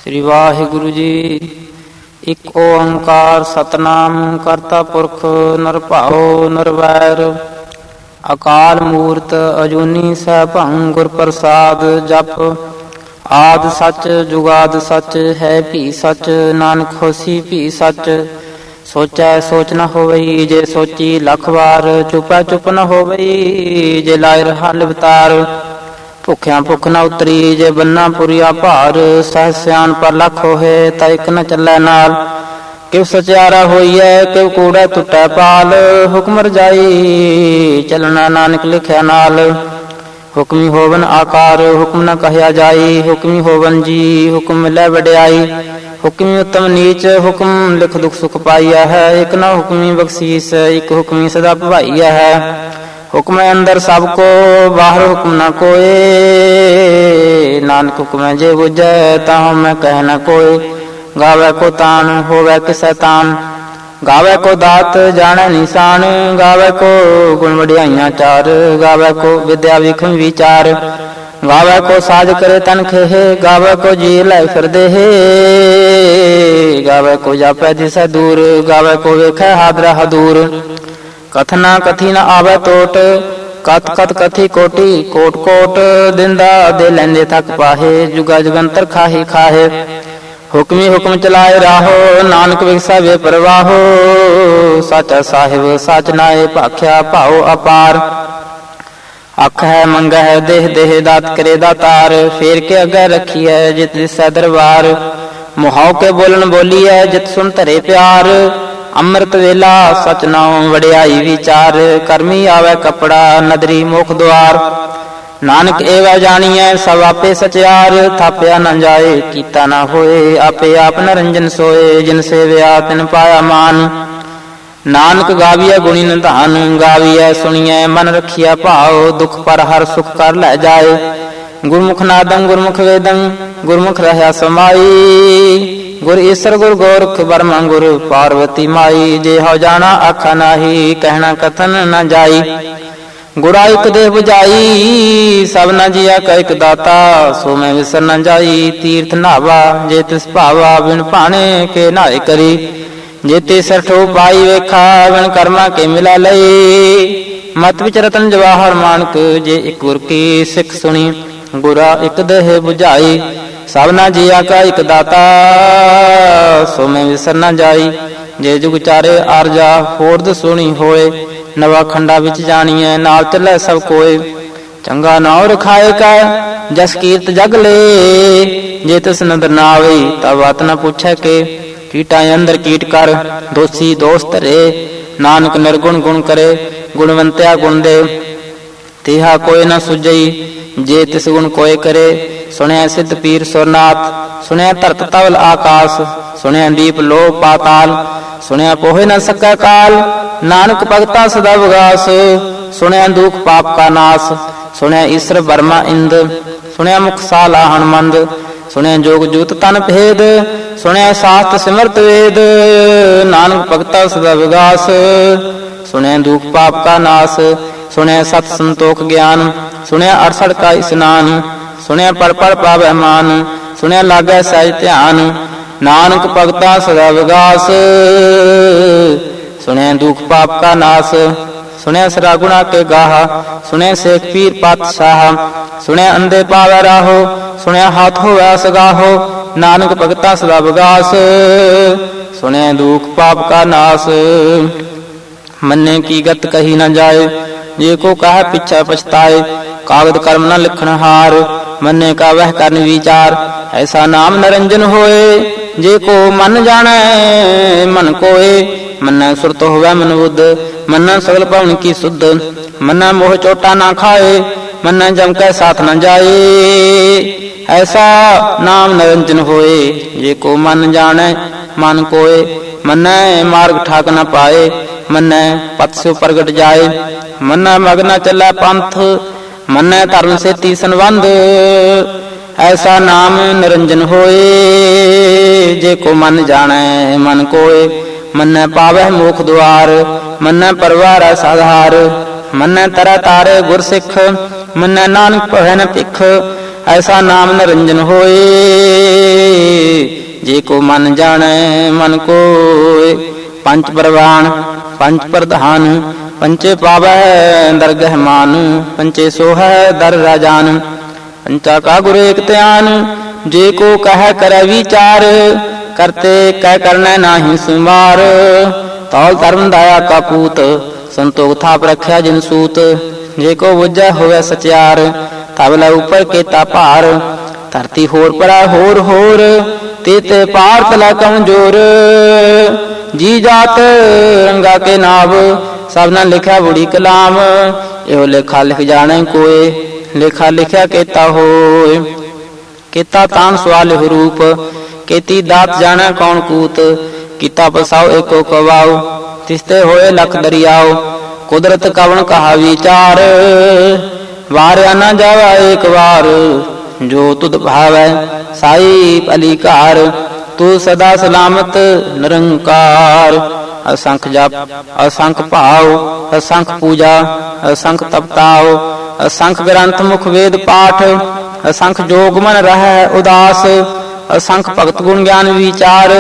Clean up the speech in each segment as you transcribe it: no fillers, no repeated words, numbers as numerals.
श्री वाहिगुरु जी। एक ओंकार सतनाम करता पुरख निरभाओ निरवैर। अकाल मूर्त अजूनी सैभं गुर प्रसाद जप। आद सच जुगाद सच है भी सच, नानक होसी भी सच। सोचै सोच न होवई जे सोची लख बार, चुपै चुप न होवई जे लाए रहा लिवतार। भुख्या भुख न उतरी जे बन्ना पुरिया भार, सहज सियान पर लख होए ता इक न चलै नाल। किव सचियारा होइए किव कूड़ै टुटै पाल, हुक्म रजाई चलना नानक लिखिया नाल। हुक्मी होवन आकार हुक्म न कहया जाई, हुक्मी होवन जी हुक्म मिलै वड्याई। हुक्मी उत्तम नीच हुक्म लिख दुख सुख पाइया है, एक न हुक्मी बख्शीस एक हुक्मी सदा भवाइया है। हुक्म अंदर सबको बाहर हुक्म न कोय, नानक हुक्म जे बुझै ताहु मैं कह न कोय। गावै को तान होवै किसै तान, गावै को दात जानै निशान। गावै को गुण वड्याइयां चार, गावै को विद्या विखम विचार। गावै को साज करे तन खेह, गावै को जी लै फिर देह। गावै को जापै दिसै दूर, गावै को वेखै हादरा हदूर। कथना कथी न आवे टोट, कत कत कथी कोटि कोट कोट। दिंदा दे लैंदे थक पाहे, जुगा जुगंतर खाही खाहे। हुक्मी हुक्म चलाए राहो, नानक विगसा वे परवाहो। साचा साहिब साच नाए भाख्या भाओ अपार। अख है मंग है देह देह दात करे दातार। फेर के अगे रखी है जित दिसै दरबार, मुहाव के बोलन बोली है जित सुन धरे प्यार। अमृत वेला सच नाम वड्याई विचार, करमी आवे कपड़ा नदरी मुख द्वार। नानक एवा जानिए सब आपे सचियार, थापया न जाए कीता न होए आपे आप निरंजन सोए। जिन सेवया तिन पाया मान, नानक गाविया गुणी निधान। गाविया सुनिए मन रखिया भाव, दुख पर हर सुख कर लै जाए। गुरमुख नादं गुरमुख वेदं गुरमुख रहया समाई। गुर ईश्वर गुर गोरख ब्रह्म गुर पार्वती माई। जे हो जाना आखा नाही कहना कथन न जाई। गुरा एक देह बुझाई सब न जिया कैक दाता, सो मैं विसर न जाई तीर्थ नावा। जे तिस भावा बिन पाने के नाय करी, जेते सरठो पाई वेखा बिन कर्मा के मिला लई। मत विच रतन जवाहर मानक जे एक गुर की सिख सुनी। गुरा एक देह बुझाई सब न जिया का एक दाता, सो मैं विसर न जाई। जे जुग चारे आरजा होरद सुनी होए, नवा खंडा विच जानिए नाल चलै सब कोय। चंगा नाव रखाए का जस कीर्त जग ले, जे तिस नदर ना आवे ता बात न पूछे के। कीटा अंदर कीट कर दोषी दोष धरे, नानक निर्गुण गुण करे गुणवंत्या गुण दे। तिहा कोय न सुझई जे तिस गुण कोय करे। सुनया सिद्ध पीर सुरनाथ, सुनया धरत तवल आकाश। सुनया दीप लो पाताल, सुनया पोहे न सकै काल। नानक भगता सदा विगास, सुनया दुख पाप का नाश। सुनया ईश्वर बर्मा इंद, सुनया मुख साला हनुमंद। सुनया जोग जूत तन भेद, सुनया शास्त्र सिमरत वेद। नानक भगता सदा विगास, सुनया दुख पाप का नाश। सुनया सत संतोख ज्ञान, सुनया अड़सठ का स्नान। सुनया पड़ पड़ पावै मान, सुनया लागै सहज ध्यान। नानक भगता सदा विगास, सुनया दुख पाप का नाश। सुनया सरा गुणा के गाहा, सुनया शेख पीर पातशाह। सुनया अंधे पावै राहो, सुनया हाथ होवै सगाहो। नानक भगता सदा विगास, सुनया दुख पाप का नाश। मन्ने की गत कही न जाए, जे को कहा पिछा पछताए। कागद कर्म न लिखन हार, मन्ने का वह करन विचार। ऐसा नाम निरंजन होए, जे को मन जाने मन कोय। मन्ना सुरत होवै मन बुद्ध, मन्ना सगल भवन की सुध। मन्ना मोह चोटा ना खाए, मन्ना जम के साथ न जाए। ऐसा नाम निरंजन होए, जे को मन जाने मन कोय। मन्ना मार्ग ठाक न पाए, मन्ना पथ से प्रगट जाए। मन्ना मगना चला पंथ, मन्ना धर्म से ती संबंध। ऐसा नाम निरंजन होए, जे को मन जाने मन कोय। मन्ना पावै मोख द्वार, मन्ना परवार साधार। मन्ना तरह तारे गुर सिख, मन्ना नानक पहन पिख। ऐसा नाम निरंजन होए, को मन जाने मन कोय। पंच प्रवाण पंच प्रधान पंचे पावै दरगह मान। पंचे सोहै दर राजान पंचा का गुरु एक त्यान। जे को कह कर विचार करते कह करने नाही सुमार। तौल धर्म दाया का पूत संतोख थाप रख्या जिन सूत। जे को बुझै होवे सचियार तबला ऊपर केता पार। धरती होर परा होर होर तेते पार तला कमजोर। जी जात रंगा के नाव सब न लिखा बुढ़ी कलाम। एहो लेखा लिख जाने कोय लेखा लिखा केता होय। केता तान सवाल रूप केती दात जाना कौन कूत। किता पसाओ एको कवाओ तिस्ते होए लख दरियाओ। कुदरत कवन कहा विचार वार्या न जावा एक बार। जो तुद भावै साई पलिकार तू सदा सलामत निरंकार। असंख जप असंख भाव असंख पूजा असंख तपताओ। असंख ग्रंथ मुख वेद पाठ असंख जोग मन रहै उदास। असंख भगत गुण ज्ञान विचार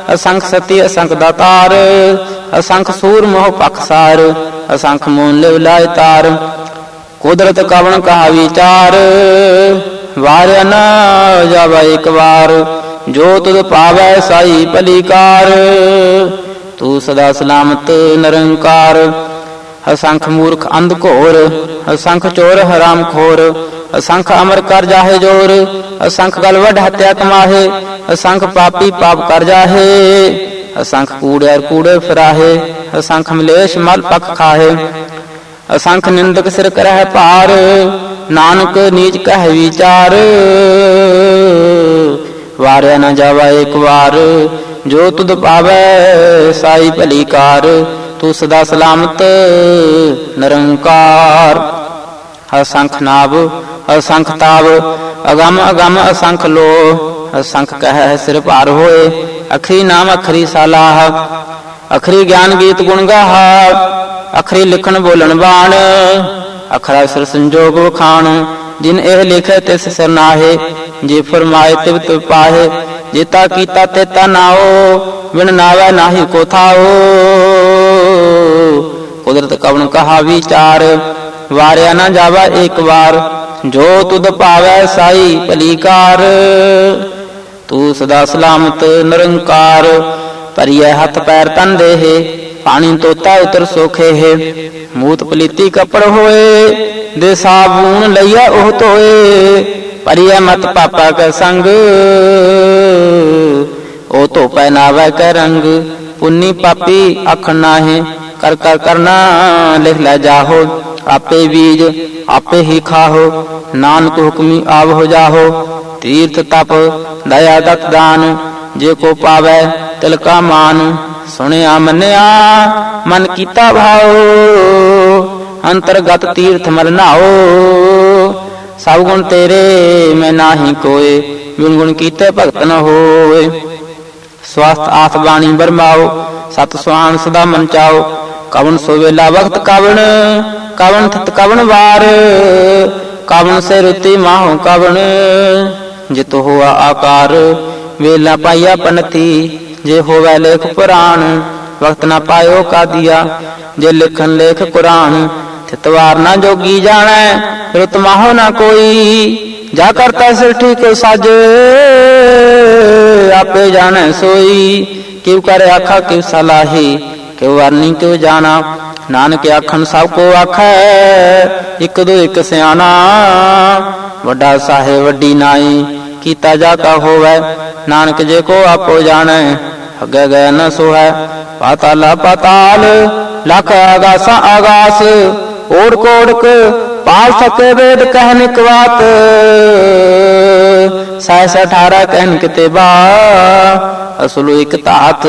असंख सती असंख दातार। असंख सूर मोह पखसार असंख मोन लिव लाय तार। कुदरत कवन कहा विचार वार्या न जावा एक बार। जो तुद पावै साई पलिकार तू सदा सलामत निरंकार। असंख मूर्ख अंध घोर असंख चोर हराम खोर। असंख अमर कर जाहे जोर असंख गल वड हत्या कमाहे। असंख पापी पाप कर जाहे असंख कूड़े कूड़े फिराहे। असंख मलेश मल पख खाहे। असंख निंदक सिर करह पार नानक नीच कह विचार। वार्या न जावा एक बार जो तुद पावै साई भलीकार। तू सदा सलामत निरंकार। असंख नाभ असंख ताव अगम अगम असंख लो। असंख कह सिर पार होए अखरी नाम अखरी सलाह। अखरी ज्ञान गीत गुण गाहा अखरी लिखन बोलन बाण। अखरा सिर संजोग वखाण जिन एह लिखे तिस सिर नाहे। जे फरमाए तिव तिव पाहे जेता कीता तेता नाओ। बिन नावै नाही को थाओ कुदरत कवन कहा विचार वार्या न जावा एक बार। जो तुद पावै साई भलीकार तू सदा सलामत निरंकार। परिय हथ पैर तन देहे पानी तोता उतर सोखे है। मूत पलीती कपड़ होए दे साबून लैया ओह तोए। परिय मत पापा का संग ओ तो पहनावे का रंग। पुन्नी पापी अखना है कर कर करना लिख ला जाहो। आपे बीज आपे ही खाहो नानक हुक्मी आव हो जाहो। तीर्थ तप दया दत्त दान जे को पावै तिल का मान। सुनिया मनिया मन कीता भाओ अंतर्गत तीर्थ मल नाओ। सब गुण तेरे मैं नाही कोय बिन गुण कीते भगत न होए। स्वास्थ आस बाणी बरमाओ सत सुहान सदा मन चाओ। कवन सो वेला वक्त कवन कवन थित कवन वार। कवन से रुति माहो कवन जित हुआ आकार। वेला पाइया पनती जे होवे लेख पुराण। वक्त न पायो का दिया जे लिखन लेख कुरान। थितवार न जोगी जाने रुत माहो न कोई। जा करता सिर ठीक साज आपे जाने सोई। क्यों करे आखा क्यों सलाही क्यों वरनी क्यों जाना। नानक आखन सब को आखै एक दो एक सियाना। वड्डा साहे वड्डी नाई कीता जाता होवै। नानक जे को आपो जाने अगे गए न सोहै। पाताल पाताल लख आगासा आगास। ओढ़ कोड़क पाल सके वेद कहनिक बात। 18 कहन किते बा असलु एक तात।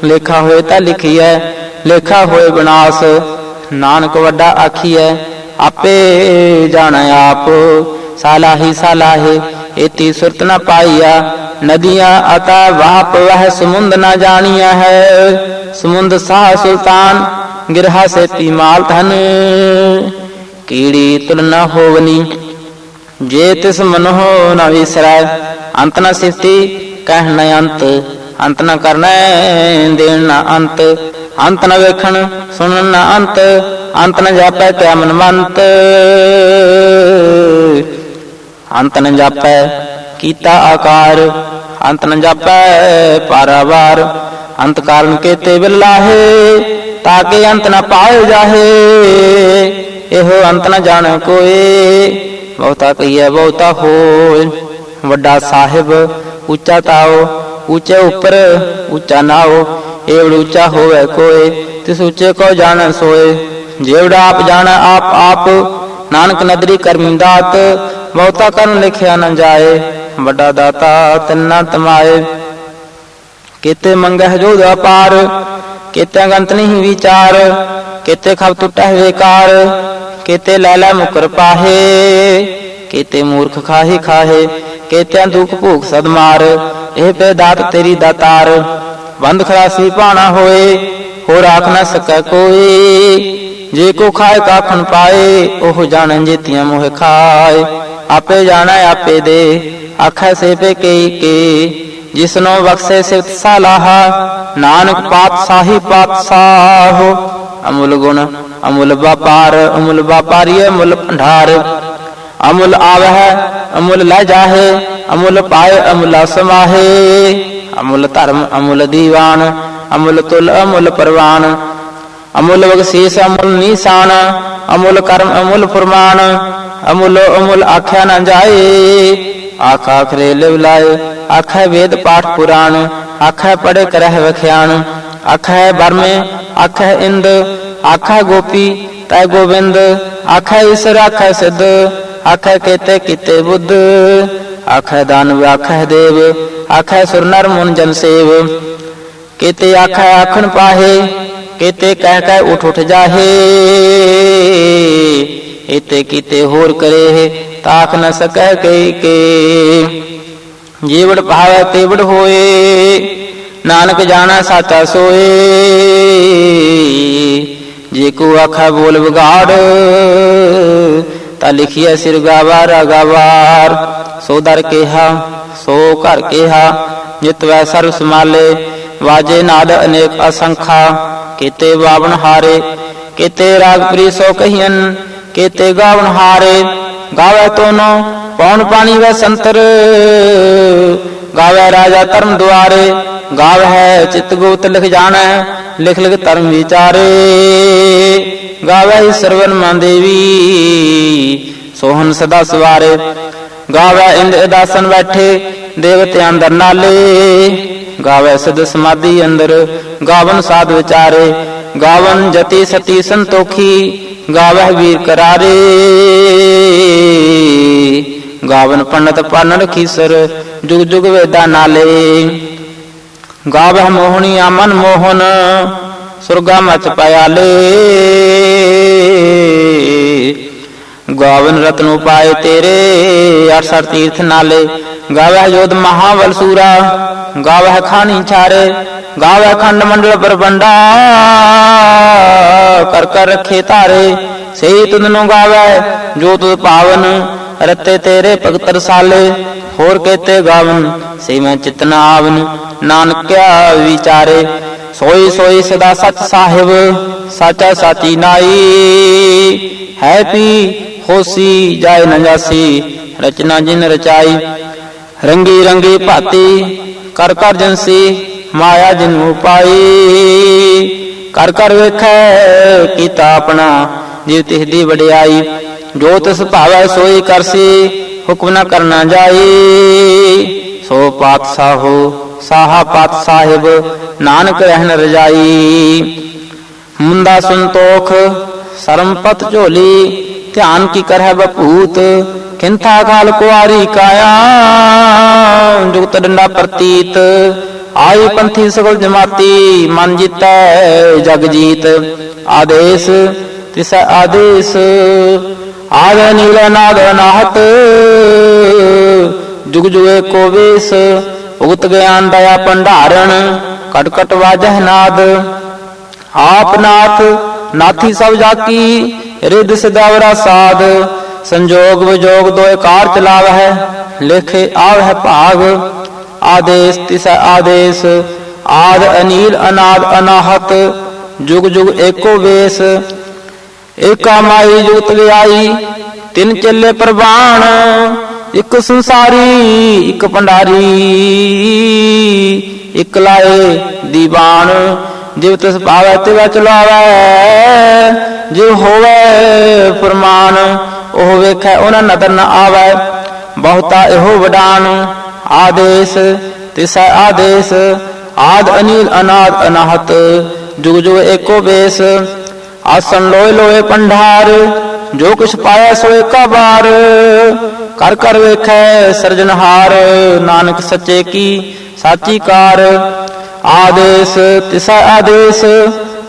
लेखा होए ता लिखिए लेखा होए विनाश। नानक वड्डा आखिए आपे जाने आप। सालाही सालाहे एती सुरत न पाइया। नदियां अता वाप वह समुंद न जानिया है। समुंद शाह सुल्तान गिरहा से तीमाल धन। कीड़ी तुल न होवनी जे तिस मनहो न विसरै। अंत न सिफती ਕਹਿ ਨ ਅੰਤ, ਅੰਤ ਨ ਕਰਨਾ ਦੇਣ ਨ ਅੰਤ, ਅੰਤ ਨ ਵੇਖਣ ਸੁਣਨ ਨ ਅੰਤ, ਅੰਤ ਨ ਜਾਪੈ ਕਿਆ ਮਨਵੰਤ। ਅੰਤ ਨ ਜਾਪੈ ਕੀਤਾ ਆਕਾਰ, ਅੰਤ ਨ ਜਾਪੈ ਪਾਰਾਵਾਰ, ਅੰਤ ਕਾਰਨ ਕੇਤੇ ਬਿਲਾਹੇ, ਤਾਕੇ ਅੰਤ ਨ ਪਾਏ ਜਾਹੇ। ਇਹੋ ਅੰਤ ਨ ਜਾਣ ਕੋਏ, ਬਹੁਤਾ ਕਹੀਐ ਬਹੁਤਾ ਹੋਇ। ਵੱਡਾ ਸਾਹਿਬ ਉੱਚਾ ਤਾਓ, ਉੱਚੇ ਉੱਪਰ ਉੱਚਾ ਨਾਓ, ਏਵੜ ਉੱਚਾ ਹੋਵੇ ਕੋਏ, ਤਿਸ ਉੱਚੇ ਕੋ ਜਾਣ ਸੋਏ। ਜੇਵੜਾ ਆਪ ਜਾਣੈ ਆਪ ਆਪ, ਨਾਨਕ ਨਦਰੀ ਕਰਮੀ ਦਾਤ, ਬਹੁਤਾ ਕਰਨ ਲਿਖਿਆ ਨ ਜਾਏ, ਵੱਡਾ ਦਾਤਾ ਤਿੰਨਾ ਤਮਾਏ। केते मंगह जो अपार, केते गंत नहीं विचार, केते खब टूटह बेकार, केते लैला मुकर पाहे, केते मूर्ख खाहे खाहे, केते दुख भूख सदमार। एह पे दात तेरी दातार, बंद खरासी पाना होए, हो राख न सकै कोई। जे को खाए काखन पाए, ओह जान जेतियां मोह खाए। आपे जाना आपे दे, आखै से पे के जिसनो बख्शे सिफ्त सालाहा, नानक पातशाही पातशाह। अमुल गुण अमुल व्यापार, अमुल व्यापारी अमुल भंडार। अमुल आवह अमुल लै जाहे, अमुल पाए अमुल समाहे। अमुल धर्म अमुल दीवान, अमुल तुल अमुल परवान। अमुल बख्शीस अमुल नीसान, अमुल कर्म अमुल फरमान। अमुल अमुल आख्या न जाए, आख आखरे लिव लाए। आखै वेद पाठ पुराण, आखै पढ़े करह व्याख्यान। आखै बर्मे आखै इंद, आखै गोपी तै गोविंद। आखै ईश्वर आखै सिद्ध, आखै केते किते बुद्ध। आखै दानव आखै देव, आखै सुर नर मुन जन सेव। केते आखै आखन पाहे, केते कह कह उठ उठ जाहे। एते किते होर करे, ताक न सकै के। जेवड़ भावै तेवड़ होए, नानक जाना साचा सोए। जे को आखा बोल बिगाड़, ता लिखिए सिर गावार गावार। सो दर केहा सो घर केहा, जित वै सर्व समाले। वाजे नाद अनेक असंखा, केते बावन हारे। केते राग प्री सो कहियन, केते गावन हारे। गावे तोनो पौन पानी व संतर, गावे राजा धर्म द्वारे। गाव है चित गुप्त लिख जाने, लिख लिख धर्म विचारे। गावे सरवन मान देवी, सोहन सदा सवारे। गावे इंद्र दासन बैठे, देवते अंदर नाले। गावे सिद्ध समाधि अंदर, गावन साध विचारे। गावन जति सती संतोखी, गावह वीर करारे। गावन पंडित पानर खीसर, जुग जुग वेदा नाले। गावह मोहनी मन मोहन, सुरगा मच पयाले। गावन रत्न उपाय तेरे, 68 तीर्थ नाले। गावह योध महाबल सूरा, गावह खानी छारे। गावह खंड मंडल बरबंडा, कर कर रखे तारे। सही तुदनो गावै जो तुद पावन, रते तेरे भगत रसाले। होर केते गावन से मैं चितना आवन, नानक क्या विचारे। सोई सोई सदा सच साहिब, साचा साची नाई। है पी होसी जाए न जासी, रचना जिन रचाई। रंगी रंगी भाती कर कर जनसी, माया जिन पाई। कर कर वेखै कीता अपना, जीव तिसदी वडियाई। जो तिस भावै सोई करसी, हुक्म न करना जाई। सो पातशाहो साहा पात साहिब, नानक रहन रजाई। मुंदा संतोख सरमपत झोली, ध्यान की करह बपूत। किंथा काल कुआरी काया, जुगत डंडा प्रतीत। आई पंथी सगल जमाती, मन जीतै जग जीत। आदेश तिस आदेश, आद नील नाद नाहत। जुग जुगे को वेश, उगत ज्ञान दया भंडारण। कट कट वाजह नाद, आप नाथ नाथी सब जाकी। रिद सिदावरा साध, संजोग विजोग दोए कार चलाव है। लेखे आव है भाग, आदेश तिसै आदेश। आद अनील अनाद अनाहत जुग जुग एको वेश। एका माई जुगत व्याई तिन चेले प्रवान। एक संसारी एक भंडारी एक लाए दीवान। जिव तिस पावै तिवै चलावै जिव होवै फरमान। ओह वेखै उन्हें नदर न आवै बहुता एहो वडान। आदेश तिसै आदेश आद अनील अनाद अनाहत जुग जुग एको वेश। आसन लोए लोए पंडार जो कुछ पाया सो एका बार। कर कर वेखै सृजनहार नानक सच्चे की साची कार। आदेश तिसै आदेश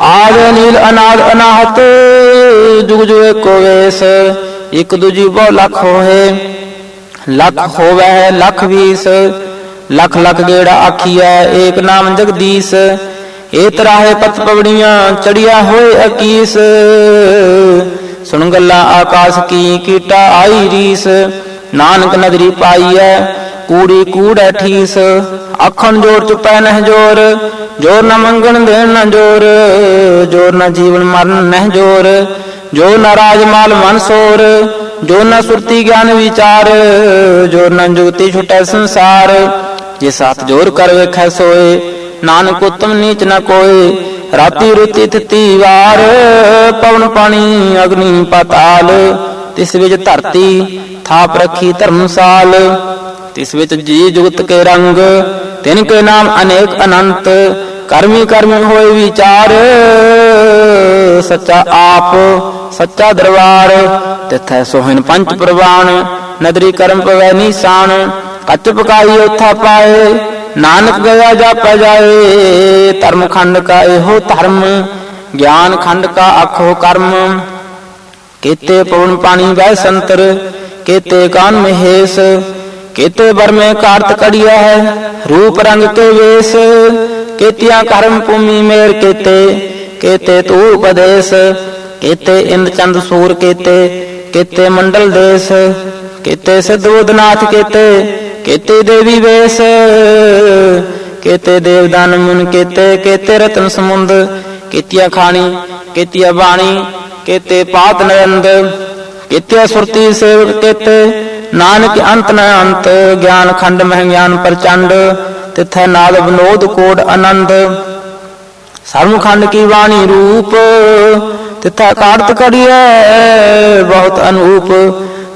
आद अनील अनाद अनाहत जुग जुग एको वेश। एक दूजी बहु लख होए लख होवै लख बीस। लख लख गेड़ा आखिया एक नाम जगदीश। ए तराहे पत पवड़ियां चढ़िया होए अकीस। सुन गल्ला आकाश की कीटा आई रीस। नानक नदरी पाई है कूड़ी कूड़ है ठीस। आखन जोर चुपै नह जोर जोर न मंगन देन न जोर। जोर न जीवन मरण नह जोर जोर न राजमाल मन सोर। जो न सुरती ज्ञान विचार जो न जुगती छुटै संसार। जे साथ जोर कर वेखै सोए नानक उत्तम नीच न कोय। राती रुती तिथि वार पवन पानी अग्नि पाताल। तिस विच धरती थाप रखी धर्मसाल। तिस विच जी जुगत के रंग तिनके नाम अनेक अनंत। कर्मी कर्मी होए विचार सच्चा आप सच्चा दरबार। तिथै सोहिन पंच प्रवान नदरी कर्म पवै निशान। कच पकाई उथा पाए नानक गया जापै जाए। धर्म खंड का एहो धर्म ज्ञान खंड का अखो कर्म। केते पवन पानी वह संतर केते कान महेश। केते बर में कार्त कड़िया है रूप रंग के वेश। केतिया कर्म भूमि मेर केते केते तू उपदेश। केते इंद्र चंद सूर केते केते मंडल देश। केते सिद्ध बुधनाथ केते केते देवी वेश। केते देवदान मुन केते केते रतन समुंद। केतिया खानी केतिया बाणी केते पात नरंद। केतिया सुरती सेवक केते नानक अंत न अंत। ज्ञान खंड मह ज्ञान प्रचंड तिथै नाद विनोद कोड आनंद। सर्व खंड की वाणी रूप तिथै कार्त करिए बहुत अनूप।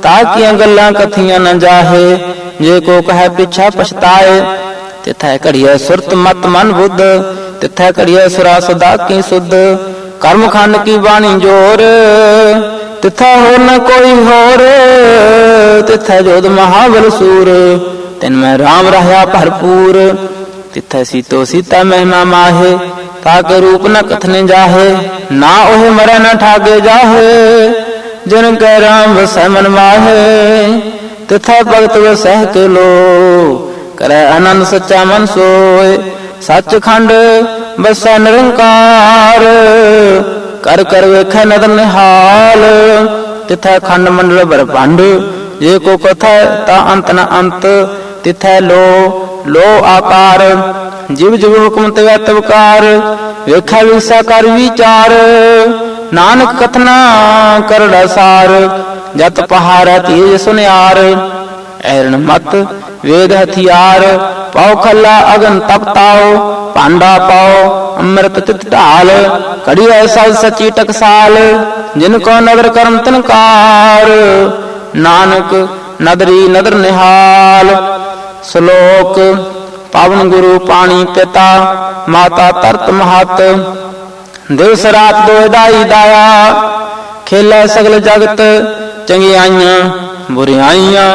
ताकिया गल्लां कथियां न जाहे जे को कह पिछा पछताए। तिथै करिए सुरत मत मन बुद्ध तिथै करिए सुरा सदा की सुध। कर्म खंड की वाणी जोर तिथै होर न कोई होर। तिथै जोध महाबल सूर तिनमें राम रहा भरपूर। तिथै सीतो सीता महिमा माहे ताके रूप न कथने जाहे। ना ओहे मरै न ठागे जाहे जिन कै राम वसै मन माहे। तिथै भगत वसह के लो करे आनंद सच्चा मन सोय। सच खंड बसै निरंकार कर कर वेखै नदर निहाल। तिथै खंड मंडल ब्रह्मांड जे को कथै ता अंत न अंत। तिथै लो आकार जिव जिव हुक्म तवै तवकार। वेखै विसा कर विचार नानक कथना कर सार। जत पहाड़ तेज सुनियार ऐरण मत वेद हथियार। पाओ खल्ला अगन तपताओ पांडा पाओ अमृत चित ढाल। कड़ी ऐसा सची टकसाल जिनको नदर करम तनकार। नानक नदरी नदर निहाल। श्लोक पावन गुरु पानी पिता माता तरत महत। दिवस रात दो दाई दाया खेला सगल जगत। चंगियाइयां बुरियाइयां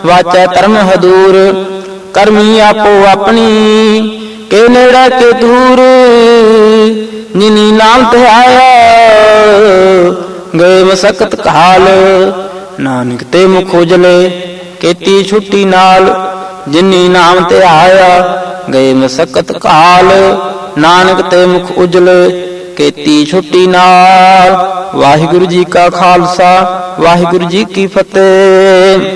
वाचै धर्म हदूर। करमी आपो अपनी के नेड़े के दूर। जिनी नाम ते आया गए मसकत काल। नानक ते मुख उजले केती छुट्टी नाल। जिनी नाम ते आया गए मसकत काल। नानक ते मुख उजले केती छुट्टी नाल। वाहिगुरु जी का खालसा वाहिगुरु जी की फतेह।